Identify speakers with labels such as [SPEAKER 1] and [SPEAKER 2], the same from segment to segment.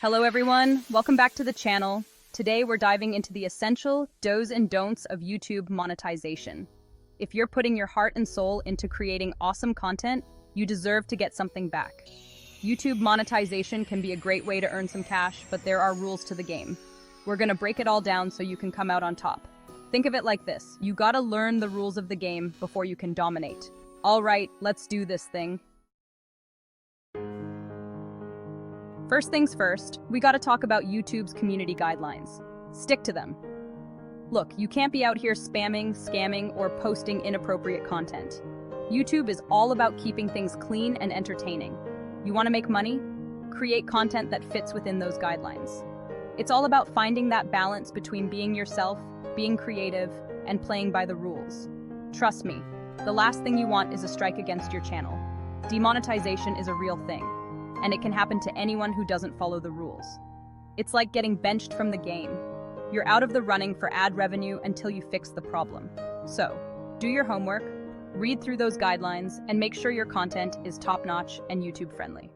[SPEAKER 1] Hello everyone, welcome back to the channel. Today we're diving into the essential do's and don'ts of YouTube monetization. If you're putting your heart and soul into creating awesome content, you deserve to get something back. YouTube monetization can be a great way to earn some cash, but there are rules to the game. We're gonna break it all down so you can come out on top. Think of it like this, you gotta learn the rules of the game before you can dominate. All right, let's do this thing. First things first, we gotta talk about YouTube's community guidelines. Stick to them. Look, you can't be out here spamming, scamming, or posting inappropriate content. YouTube is all about keeping things clean and entertaining. You wanna make money? Create content that fits within those guidelines. It's all about finding that balance between being yourself, being creative, and playing by the rules. Trust me, the last thing you want is a strike against your channel. Demonetization is a real thing, and it can happen to anyone who doesn't follow the rules. It's like getting benched from the game. You're out of the running for ad revenue until you fix the problem. So, do your homework, read through those guidelines, and make sure your content is top-notch and YouTube-friendly.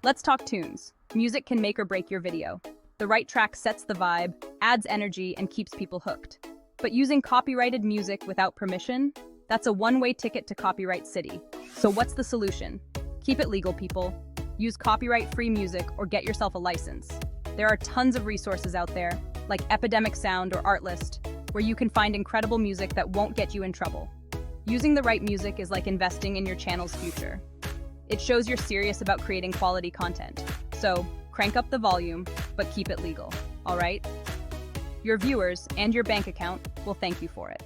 [SPEAKER 1] Let's talk tunes. Music can make or break your video. The right track sets the vibe, adds energy, and keeps people hooked. But using copyrighted music without permission? That's a one-way ticket to Copyright City. So what's the solution? Keep it legal, people. Use copyright-free music or get yourself a license. There are tons of resources out there, like Epidemic Sound or Artlist, where you can find incredible music that won't get you in trouble. Using the right music is like investing in your channel's future. It shows you're serious about creating quality content. So, crank up the volume, but keep it legal, all right? Your viewers and your bank account will thank you for it.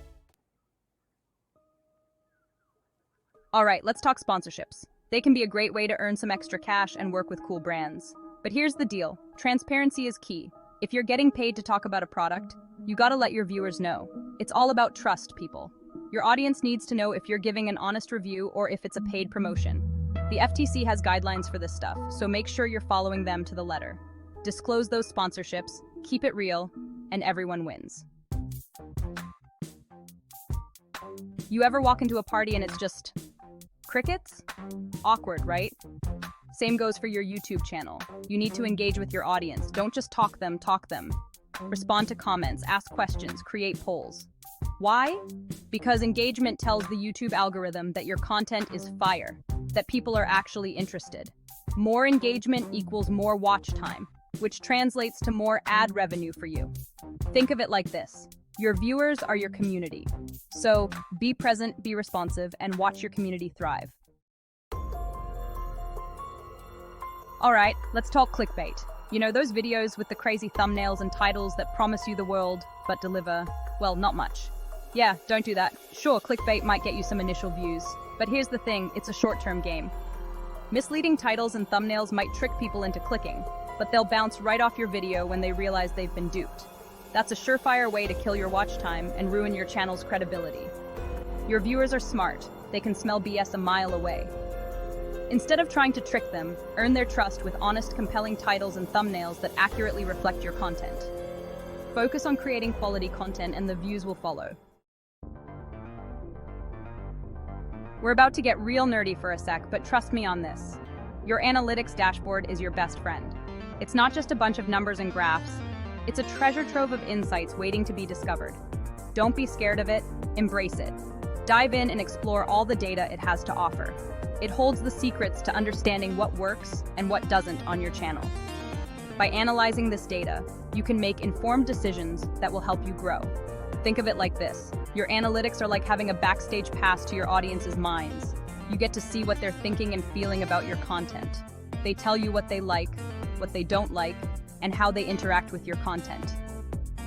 [SPEAKER 1] All right, let's talk sponsorships. They can be a great way to earn some extra cash and work with cool brands. But here's the deal, transparency is key. If you're getting paid to talk about a product, you gotta let your viewers know. It's all about trust, people. Your audience needs to know if you're giving an honest review or if it's a paid promotion. The FTC has guidelines for this stuff, so make sure you're following them to the letter. Disclose those sponsorships, keep it real, and everyone wins. You ever walk into a party and it's just crickets? Awkward, right? Same goes for your YouTube channel. You need to engage with your audience. Don't just talk them, talk them. Respond to comments, ask questions, create polls. Why? Because engagement tells the YouTube algorithm that your content is fire, that people are actually interested. More engagement equals more watch time, which translates to more ad revenue for you. Think of it like this. Your viewers are your community. So be present, be responsive, and watch your community thrive. All right, let's talk clickbait. You know, those videos with the crazy thumbnails and titles that promise you the world, but deliver, well, not much. Yeah, don't do that. Sure, clickbait might get you some initial views, but here's the thing, it's a short-term game. Misleading titles and thumbnails might trick people into clicking, but they'll bounce right off your video when they realize they've been duped. That's a surefire way to kill your watch time and ruin your channel's credibility. Your viewers are smart. They can smell BS a mile away. Instead of trying to trick them, earn their trust with honest, compelling titles and thumbnails that accurately reflect your content. Focus on creating quality content and the views will follow. We're about to get real nerdy for a sec, but trust me on this. Your analytics dashboard is your best friend. It's not just a bunch of numbers and graphs. It's a treasure trove of insights waiting to be discovered. Don't be scared of it, embrace it. Dive in and explore all the data it has to offer. It holds the secrets to understanding what works and what doesn't on your channel. By analyzing this data, you can make informed decisions that will help you grow. Think of it like this. Your analytics are like having a backstage pass to your audience's minds. You get to see what they're thinking and feeling about your content. They tell you what they like, what they don't like, and how they interact with your content.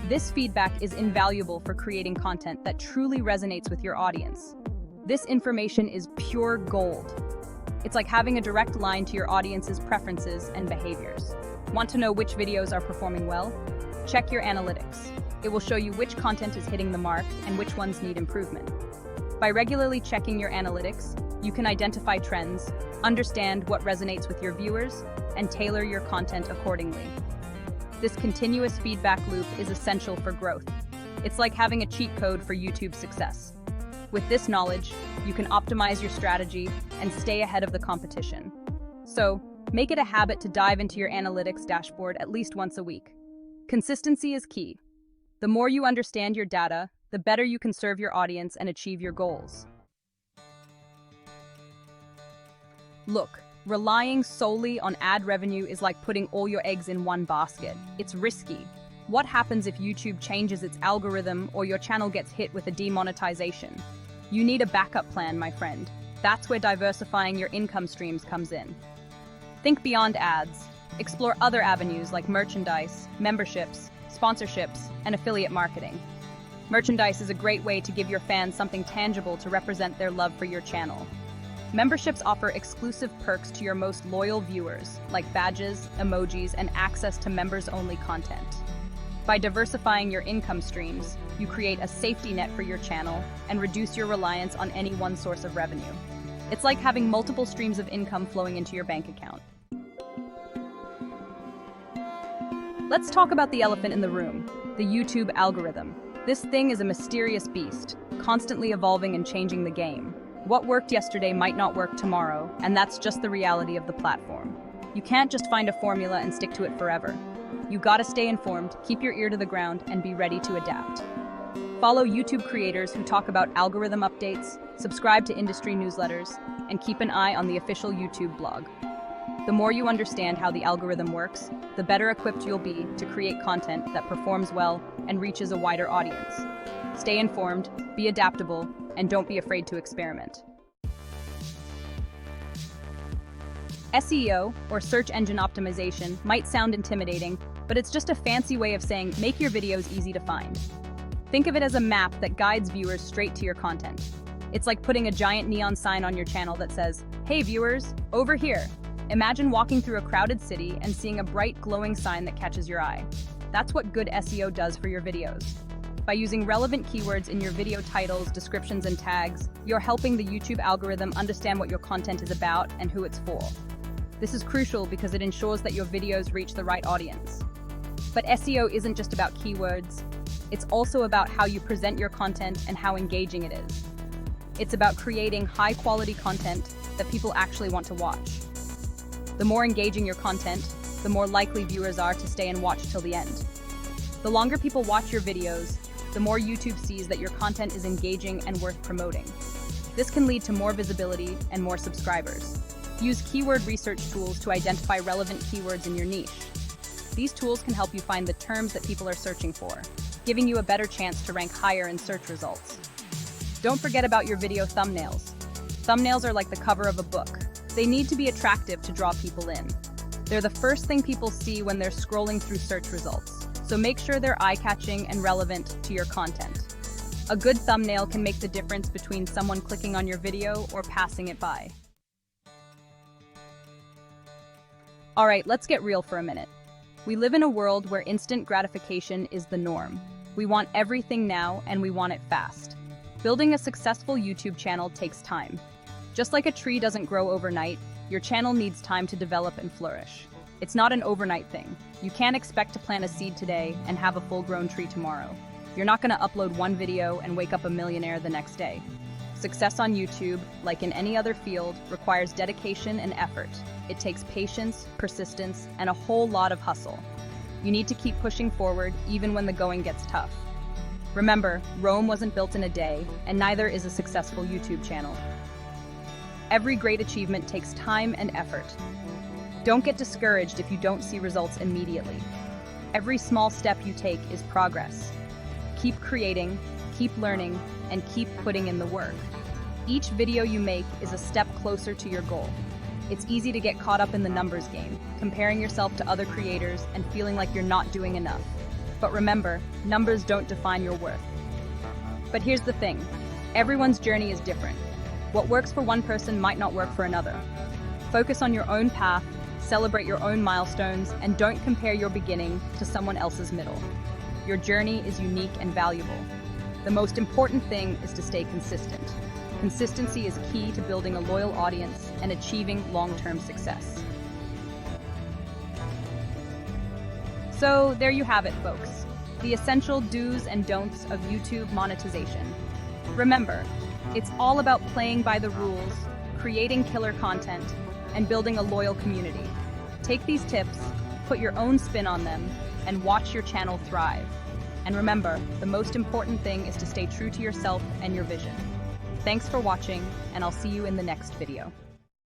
[SPEAKER 1] This feedback is invaluable for creating content that truly resonates with your audience. This information is pure gold. It's like having a direct line to your audience's preferences and behaviors. Want to know which videos are performing well? Check your analytics. It will show you which content is hitting the mark and which ones need improvement. By regularly checking your analytics, you can identify trends, understand what resonates with your viewers, and tailor your content accordingly. This continuous feedback loop is essential for growth. It's like having a cheat code for YouTube success. With this knowledge, you can optimize your strategy and stay ahead of the competition. So, make it a habit to dive into your analytics dashboard at least once a week. Consistency is key. The more you understand your data, the better you can serve your audience and achieve your goals. Look, relying solely on ad revenue is like putting all your eggs in one basket. It's risky. What happens if YouTube changes its algorithm or your channel gets hit with a demonetization? You need a backup plan, my friend. That's where diversifying your income streams comes in. Think beyond ads. Explore other avenues like merchandise, memberships, sponsorships, and affiliate marketing. Merchandise is a great way to give your fans something tangible to represent their love for your channel. Memberships offer exclusive perks to your most loyal viewers, like badges, emojis, and access to members-only content. By diversifying your income streams, you create a safety net for your channel and reduce your reliance on any one source of revenue. It's like having multiple streams of income flowing into your bank account. Let's talk about the elephant in the room, the YouTube algorithm. This thing is a mysterious beast, constantly evolving and changing the game. What worked yesterday might not work tomorrow, and that's just the reality of the platform. You can't just find a formula and stick to it forever. You gotta stay informed, keep your ear to the ground, and be ready to adapt. Follow YouTube creators who talk about algorithm updates, subscribe to industry newsletters, and keep an eye on the official YouTube blog. The more you understand how the algorithm works, the better equipped you'll be to create content that performs well and reaches a wider audience. Stay informed, be adaptable, and don't be afraid to experiment. SEO, or search engine optimization, might sound intimidating, but it's just a fancy way of saying make your videos easy to find. Think of it as a map that guides viewers straight to your content. It's like putting a giant neon sign on your channel that says, "Hey viewers, over here." Imagine walking through a crowded city and seeing a bright, glowing sign that catches your eye. That's what good SEO does for your videos. By using relevant keywords in your video titles, descriptions, and tags, you're helping the YouTube algorithm understand what your content is about and who it's for. This is crucial because it ensures that your videos reach the right audience. But SEO isn't just about keywords. It's also about how you present your content and how engaging it is. It's about creating high-quality content that people actually want to watch. The more engaging your content, the more likely viewers are to stay and watch till the end. The longer people watch your videos, the more YouTube sees that your content is engaging and worth promoting. This can lead to more visibility and more subscribers. Use keyword research tools to identify relevant keywords in your niche. These tools can help you find the terms that people are searching for, giving you a better chance to rank higher in search results. Don't forget about your video thumbnails. Thumbnails are like the cover of a book. They need to be attractive to draw people in. They're the first thing people see when they're scrolling through search results, so make sure they're eye-catching and relevant to your content. A good thumbnail can make the difference between someone clicking on your video or passing it by. All right, let's get real for a minute. We live in a world where instant gratification is the norm. We want everything now and we want it fast. Building a successful YouTube channel takes time. Just like a tree doesn't grow overnight, your channel needs time to develop and flourish. It's not an overnight thing. You can't expect to plant a seed today and have a full-grown tree tomorrow. You're not going to upload one video and wake up a millionaire the next day. Success on YouTube, like in any other field, requires dedication and effort. It takes patience, persistence, and a whole lot of hustle. You need to keep pushing forward even when the going gets tough. Remember, Rome wasn't built in a day, and neither is a successful YouTube channel. Every great achievement takes time and effort. Don't get discouraged if you don't see results immediately. Every small step you take is progress. Keep creating, keep learning, and keep putting in the work. Each video you make is a step closer to your goal. It's easy to get caught up in the numbers game, comparing yourself to other creators and feeling like you're not doing enough. But remember, numbers don't define your worth. But here's the thing, everyone's journey is different. What works for one person might not work for another. Focus on your own path, celebrate your own milestones, and don't compare your beginning to someone else's middle. Your journey is unique and valuable. The most important thing is to stay consistent. Consistency is key to building a loyal audience and achieving long-term success. So there you have it, folks. The essential do's and don'ts of YouTube monetization. Remember, it's all about playing by the rules, creating killer content, and building a loyal community. Take these tips, put your own spin on them, and watch your channel thrive. And remember, the most important thing is to stay true to yourself and your vision. Thanks for watching, and I'll see you in the next video.